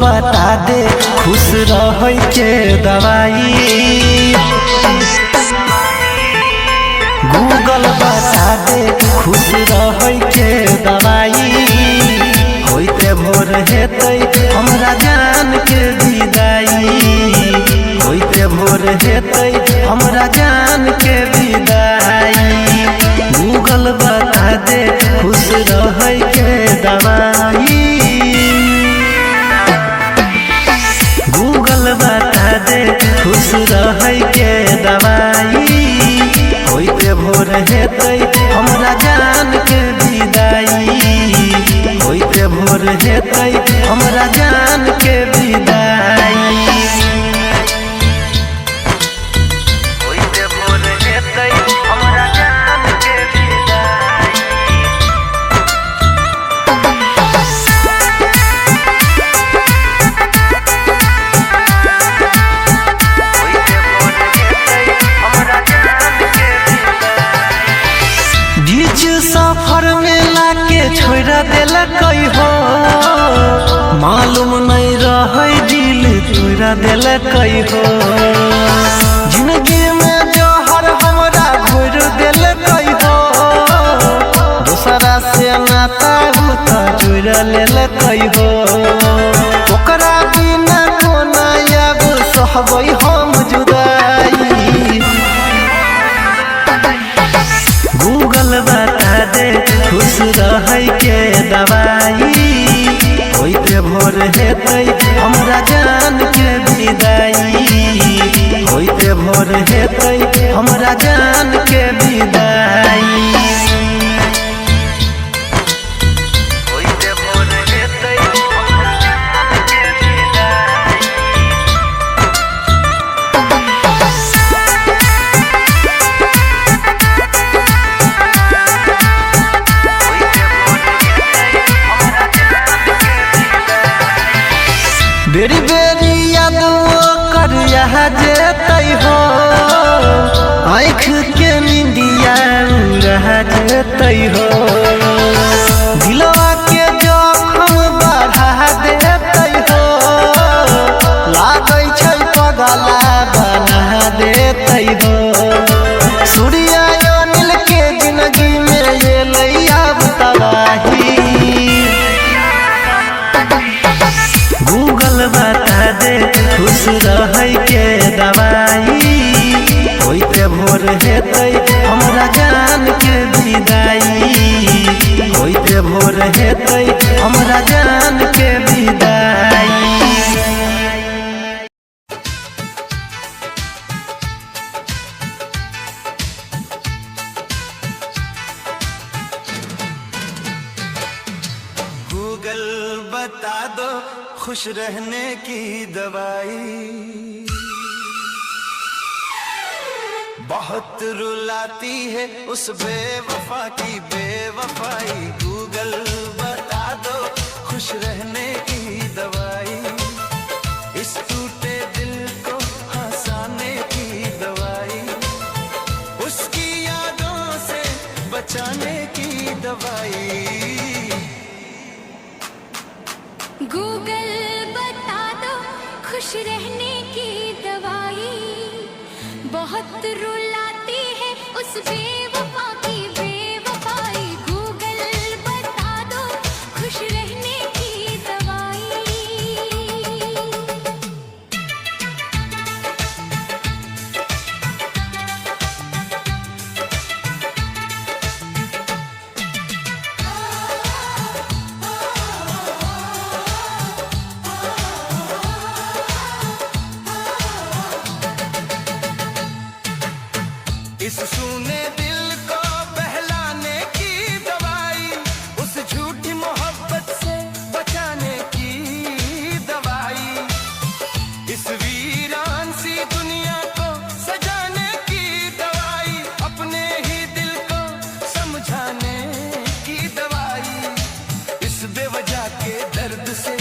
बता दे खुश रह के दवाई। गूगल बता दे खुश रह के दवाई। होते भोर हेतै हमरा जान के विदाई। होते भोर हेतै हमरा जान के विदाई। गूगल बता दे खुश रह के दवाई। गूगल बता दे खुश रह के दवाई। होते भोर हेतै हमरा जान के विदाई। होते भोर हेतै हमरा जान के विदाई। होते भोर हेतै हमरा जान के विदाई। होते भोर हेतै हमरा जान के विदाई। बीच सफर में लाके छोड़ देलकै हो। मालूम नहीं रहे दिल तोड़ देलकै हो। जिंदगी में जहर हमरा घोर देलकै हो। दूसरा से नाता तो जोड़ लेलकै हो। ओकरा बिना कोना अब सहबै हम जुदाई। गूगल बता दे खुश रह के दवाई। होते भोर हेतै हमरा जान के विदाई। होते भोर हेतै हमरा जान के विदाई। होते भोर हेतै हमरा जान के विदाई। बेरी बेरी याद कर यहाँ जेतै हो। आँख के निंदिया रह जेतै हो। दिलवा के जखम बढ़ा देतै हो। लागै छै पगला बना देतै हो। सूर्या अनिल के जिंदगी में एलै अब तबाही। गूगल बता दे खुश रह के दवाई। होते भोर हेतै हमरा जान के विदाई। होते भोर हेतै हमरा जान के विदाई। गूगल बता दो खुश रहने की दवाई। बहुत रुलाती है उस बेवफा की बेवफाई। गूगल बता दो खुश रहने की दवाई। इस टूटे दिल को हंसाने की दवाई। उसकी यादों से बचाने की दवाई। गूगल बता दो खुश रहने की दवाई। बहुत रुलाती है उस बेवफा की बेवफाई। गूगल बता दो खुश रहने की दवाई। इस सूने दिल को बहलाने की दवाई। उस झूठी मोहब्बत से बचाने की दवाई। इस वीरान सी दुनिया को सजाने की दवाई। अपने ही दिल को समझाने की दवाई। इस बेवजह के दर्द से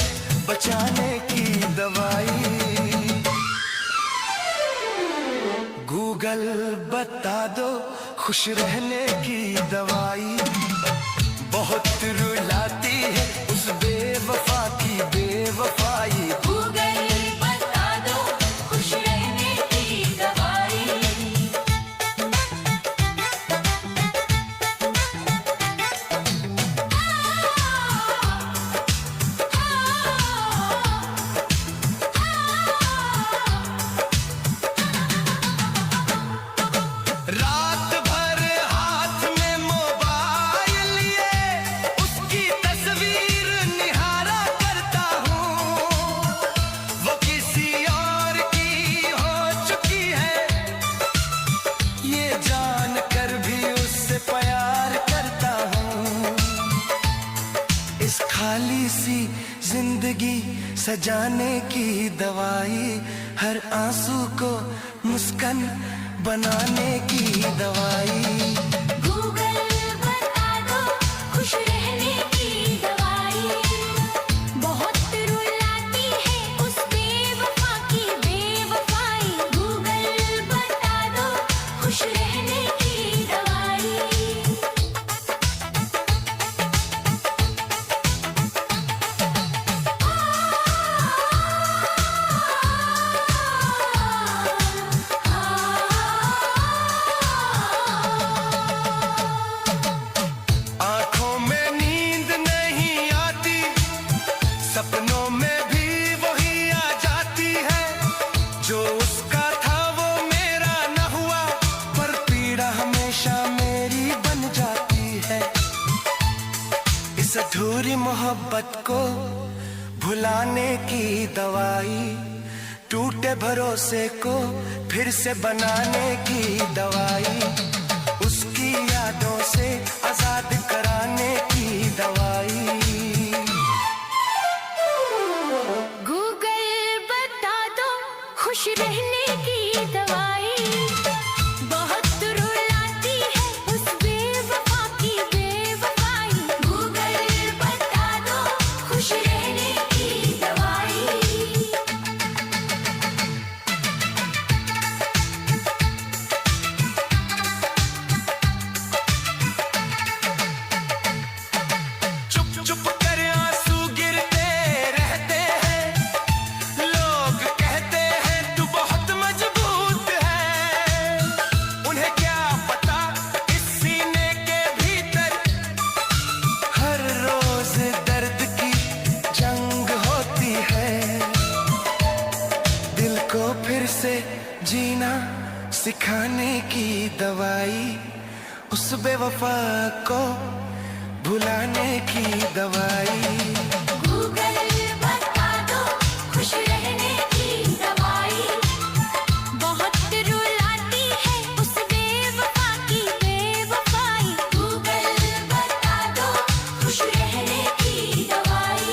बचाने की दवाई। गूगल बता दो खुश रहने की दवाई। बहुत रुलाती है उस बेवफा की बेवफाई। इस खाली सी जिंदगी सजाने की दवाई, हर आंसू को मुस्कान बनाने की दवाई। गूगल बता दो खुश रहने की दवाई, बहुत रुलाती है उस बेवफा की बेवफाई। गूगल बता दो खुश रहने की दवाई। आंखों में नींद नहीं आती, सपनों में भी वही आ जाती है। जो उसका था वो मेरा न हुआ, पर पीड़ा हमेशा मेरी बन जाती है। इस अधूरी मोहब्बत को भुलाने की दवाई, टूटे भरोसे को फिर से बनाने की दवाई, उसकी यादों से आजाद कराने की दवाई। गूगल बता दो खुश रहने की दवाई, बहुत रुलाती है उस बेवफा की बेवफाई। गूगल बता दो खुश रहने की दवाई। चुप चुप कर आंसू गिरते रहते हैं, लोग कहते हैं तू बहुत मजबूत है। उन्हें क्या पता इस सीने के भीतर हर रोज दर्द की जंग होती है। दिल को फिर से जीना सिखाने की दवाई, उस बेवफा को भुलाने की दवाई। गूगल बता दो खुश रहने की दवाई, बहुत रुलाती है उस बेवफा की बेवफाई। गूगल बता दो खुश रहने की दवाई।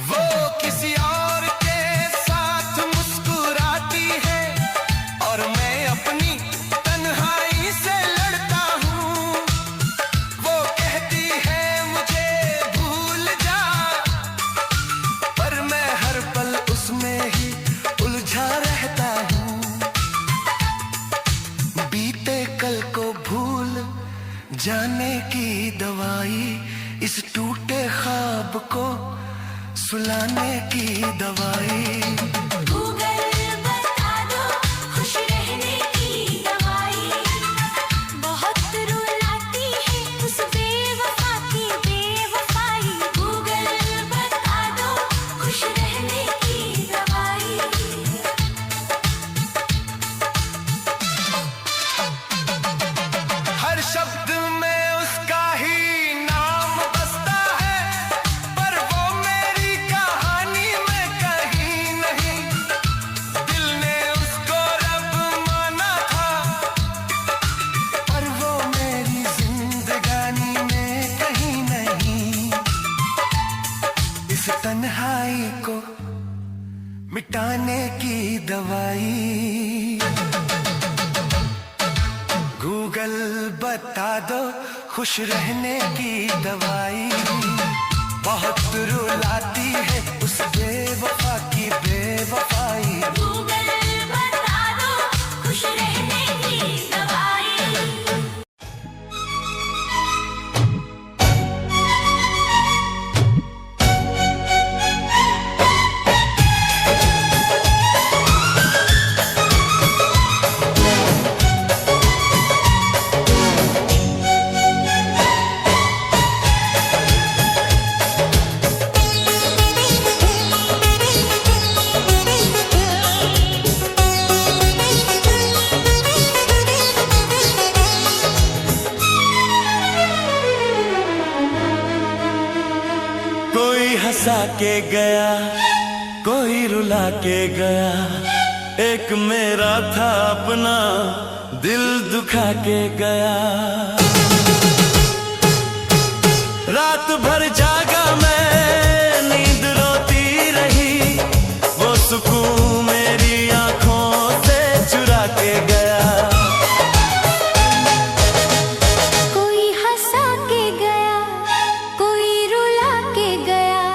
वो किसी और के साथ मुस्कुराती है, और मैं अपनी तन्हाई से लड़ता हूँ। वो कहती है मुझे भूल जा, पर मैं हर पल उसमें ही उलझा रहता हूँ। बीते कल को भूल जाने की दवाई, इस टूटे ख्वाब को सुलाने की दवाई। गूगल बता दो खुश रहने की दवाई, बहुत रुलाती है उस बेवफा की बेवफाई। गूगल बता दो खुश रहने की दवाई। हर शब्द में उसका ही नाम बसता है, पर वो मेरी कहानी में कहीं नहीं। दिल ने उसको रब माना था, पर वो मेरी जिंदगानी में कहीं नहीं। इस तन्हाई को मिटाने की दवाई। गूगल बता दो खुश रहने की दवाई, बहुत रुलाती है उस बेवफा की बेवफाई। गूगल बता दो खुश रहने की दवाई। कोई हंसा के गया, कोई रुला के गया, एक मेरा था अपना, दिल दुखा के गया। रात भर जागा मैं, नींद रोती रही, वो सुकून मेरी आंखों से चुरा के गया। कोई हंसा के गया, कोई रुला के गया,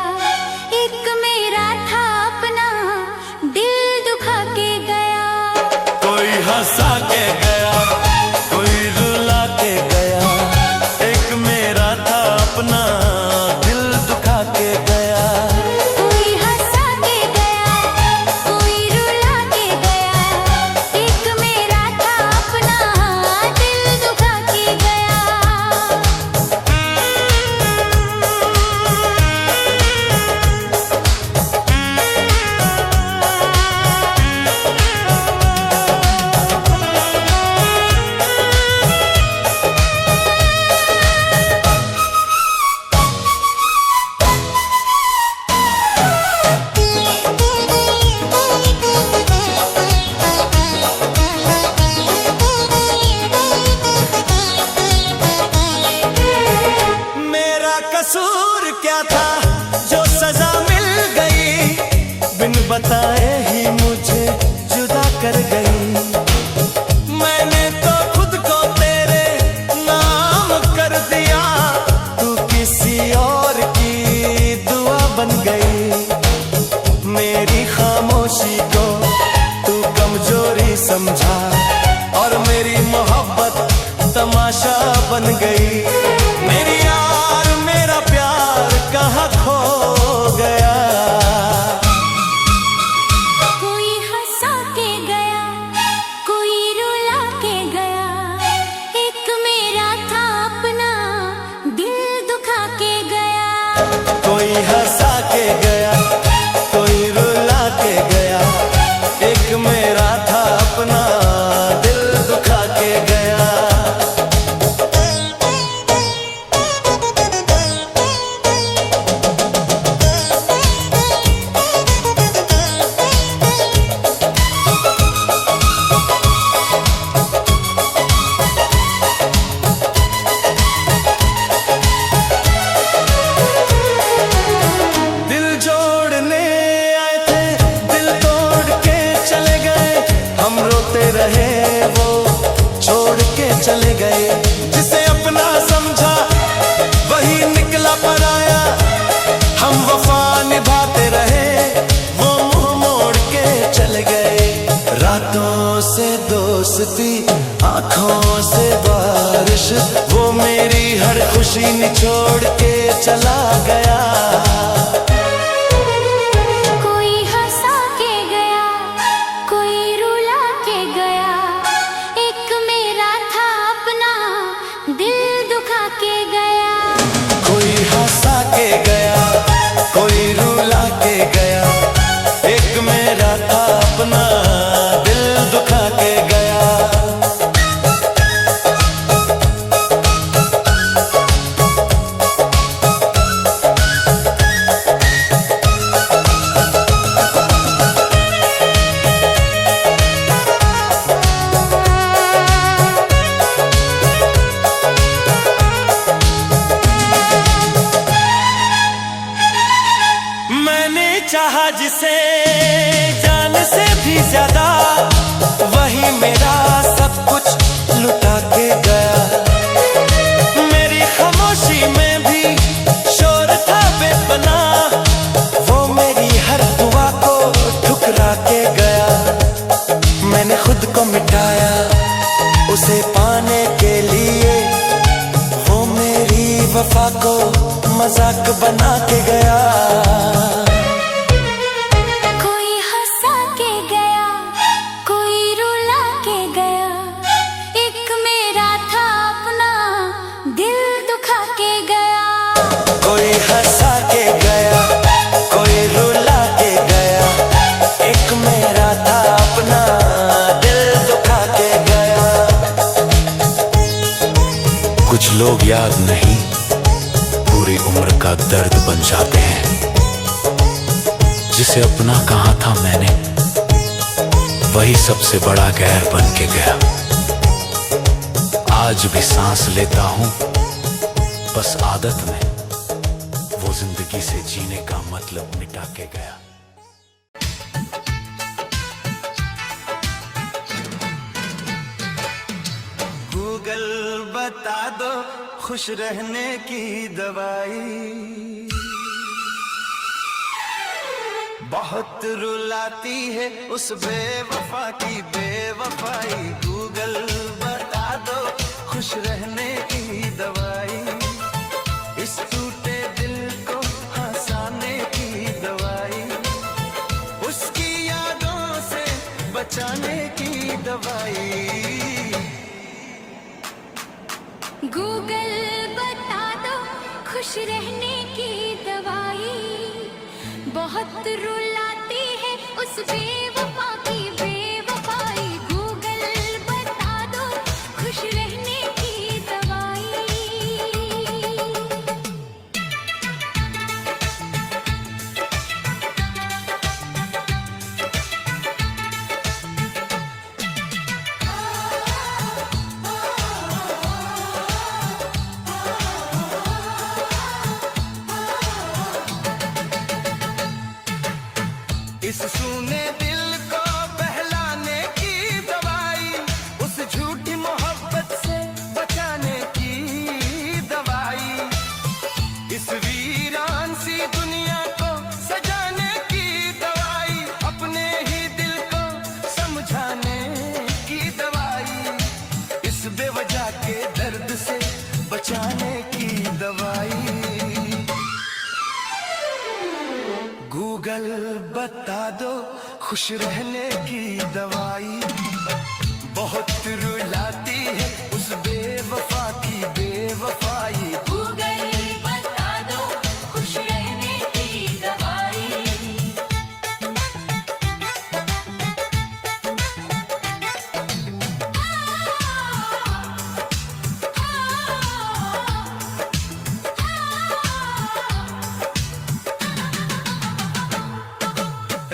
एक मेरा था अपना, दिल दुखा के गया। कोई हंसा के गया, कोई रुला के गया, एक मेरा था अपना, दिल दुखा के गया। कोई हंसा के गया, कोई रुला के गया, एक मेरा था अपना, दिल दुखा के गया। मेरा कसूर क्या था जो सजा मिल गई, बिन बताए ही मुझे जुदा कर गई। मैंने तो खुद को तेरे नाम कर दिया, तू किसी और की दुआ बन गई। मेरी खामोशी को तू कमजोरी समझा, और मेरी मोहब्बत तमाशा बन गई। मेरी यार मेरा प्यार कहाँ खो गया। कोई हंसा के गया, कोई रुला के गया, एक मेरा था अपना, दिल दुखा के गया। कोई हंसा के गया, कोई रुला के गया, एक मेरा था अपना, दिल दुखा के गया। दिल जोड़ने आए थे, दिल तोड़ के चले गए, हम रोते रहे वो छोड़ के चले गए। जिसे अपना समझा वही निकला पराया, हम वफा निभाते रहे, वो मुंह मोड़ के चले गए। रातों से दोस्ती, आंखों से बारिश, वो मेरी हर खुशी निचोड़ के चला गया। कोई हंसा के गया, कोई रुला के गया, एक मेरा था अपना, दिल दुखा के गया। कोई हंसा के गया, कोई रुला के गया, एक मेरा था अपना, दिल दुखा के गया। मैंने चाहा जिसे जान से भी ज्यादा, वही मेरा सब कुछ लुटा के गया। मेरी खामोशी में भी शोर था बेपना, वो मेरी हर दुआ को ठुकरा के गया। मैंने खुद को मिटाया उसे पाने के लिए, वो मेरी वफा को मजाक बना के गया। कोई हंसा के गया, कोई रुला के गया, जाते हैं। जिसे अपना कहा था मैंने, वही सबसे बड़ा गैर बन के गया। आज भी सांस लेता हूं बस आदत में, वो जिंदगी से जीने का मतलब मिटा के गया। गूगल बता दो खुश रहने की दवाई, बहुत रुलाती है उस बेवफा की बेवफाई। गूगल बता दो खुश रहने की दवाई, इस टूटे दिल को हंसाने की दवाई, उसकी यादों से बचाने की दवाई। गूगल बता दो खुश रहने की दवाई, बहुत रुलाती है उस बेवफा की बेवफाई। गूगल बता दो खुश रहने की दवाई। इस सूने दिल को बहलाने की दवाई, उस झूठी मोहब्बत से बचाने की दवाई, इस वीरान सी दुनिया को सजाने की दवाई, अपने ही दिल को समझाने की दवाई, इस बेवजह के दर्द से बचाने की दवाई। गूगल बता दो खुश रहने की दवाई, बहुत रुलाती है उस बेवफा की बेवफाई। गूगल बता दो खुश रहने की दवाई।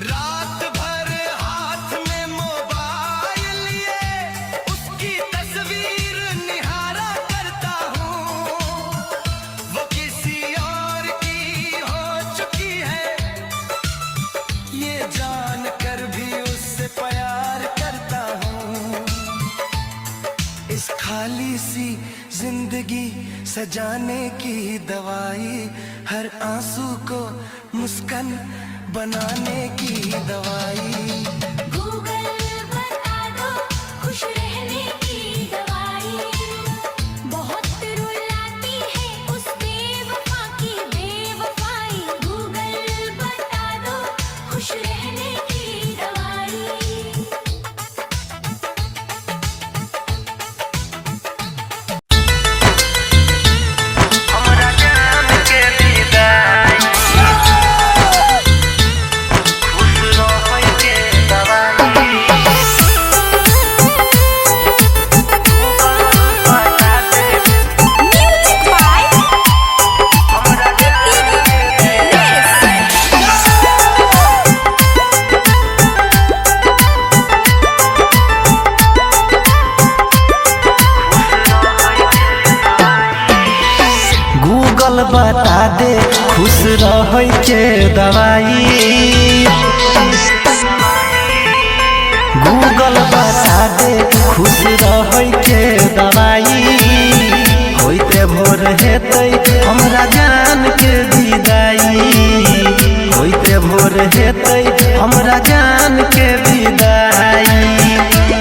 रात भर हाथ में मोबाइल लिए उसकी तस्वीर निहारा करता हूँ, वो किसी और की हो चुकी है, ये जान कर भी उससे प्यार करता हूँ। इस खाली सी जिंदगी सजाने की दवाई, हर आंसू को मुस्कान बनाने की दवाई। गूगल बता दो खुश रहने की दवाई, बहुत रुलाती है उस बेवफा की बेवफाई। गूगल बता दो खुश रहने की दवाई। हमरा जान के विदाई, खुश रहै के दवाई। बता दे म्यूजिक बाय हमरा जान के गूगल बता दे खुश रहै के दवाई। गूगल बता दे खुश रहै के दवाई, होइते भोर हेतै हमरा जान के विदाई, होइते भोर हेतै हमरा जान के विदाई।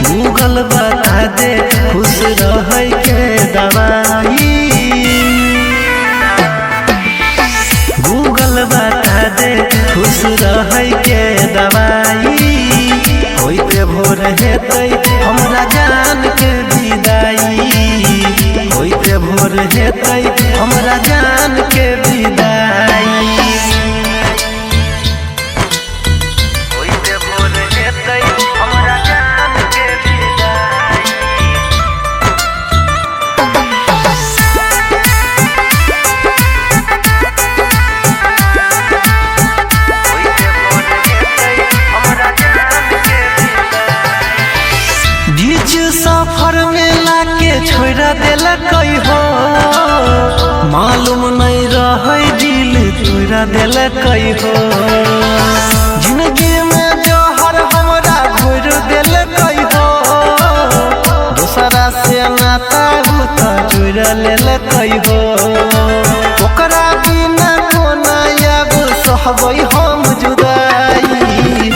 गूगल बता दे खुश रहै के दवाई। गूगल बता दे खुश रहै के दवाई, होइते भोर हेतै हमरा जान के विदाई, होइते भोर हेतै हमरा जान के विदाई, होइते भोर हेतै छोड़ा दिल कई हो जिंदगी में जहर हमरा घोर दिल कई हो दूसरा से नाता तो जुड़ लेल कई हो ओकरा बिना कोना अब सहबै हम जुदाई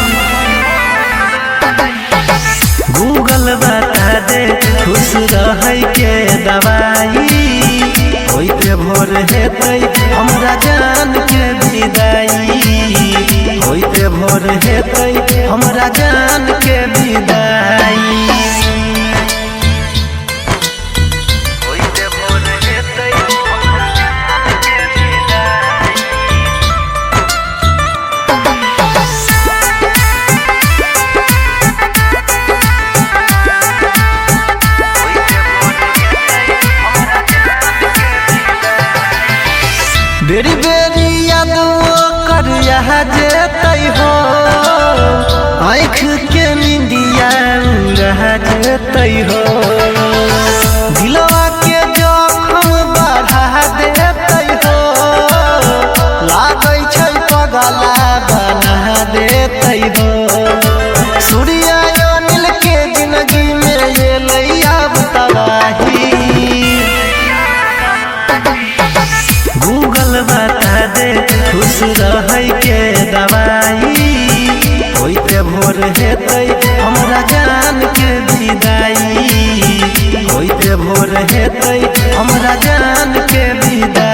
गूगल बता दे खुश रहे के दवाई होइते भोर हेतै हमरा जान के विदाई होइते भोर हेतै हमरा जान के विदाई होइते भोर हेतै हमरा जान के विदाई बेरी बेरी याद कर जेतै हो आँख के निंदिया रह जेतै हो दिलवा के जखम बढ़ा देतै हो लागै छै पगला बना देतै हो सूर्या अनिल के जिंदगी में एलै अब तबाही गूगल बता दे खुश रहे के दवाई होइते भोर हेतै हमरा जान के विदाई होइते भोर हेतै हमरा जान के विदाई।